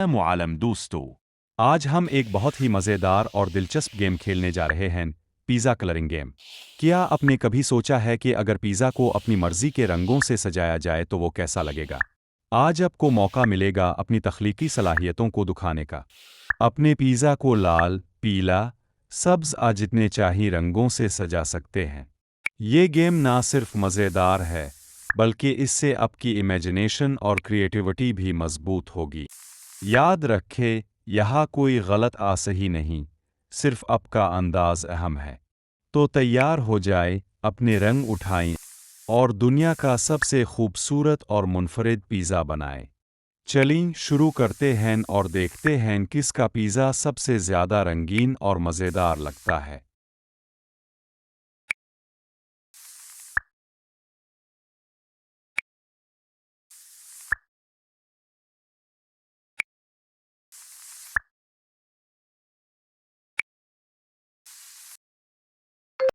मुआलम दोस्तों, आज हम एक बहुत ही मज़ेदार और दिलचस्प गेम खेलने जा रहे हैं, पिज़्ज़ा कलरिंग गेम। क्या आपने कभी सोचा है कि अगर पिज़्ज़ा को अपनी मर्ज़ी के रंगों से सजाया जाए तो वो कैसा लगेगा? आज आपको मौका मिलेगा अपनी तख्लीकी सलाहियतों को दिखाने का। अपने पिज़्ज़ा को लाल, पीला, सब्ज़ जितने चाहिए रंगों से सजा सकते हैं। ये गेम ना सिर्फ मज़ेदार है, बल्कि इससे आपकी इमेजिनेशन और क्रिएटिविटी भी मज़बूत होगी। याद रखें, यहाँ कोई गलत सही नहीं, सिर्फ आपका अंदाज़ अहम है। तो तैयार हो जाए, अपने रंग उठाएं और दुनिया का सबसे खूबसूरत और मुनफरिद पिज़्ज़ा बनाएं। चलिए शुरू करते हैं और देखते हैं किसका पिज़्ज़ा सबसे ज़्यादा रंगीन और मज़ेदार लगता है।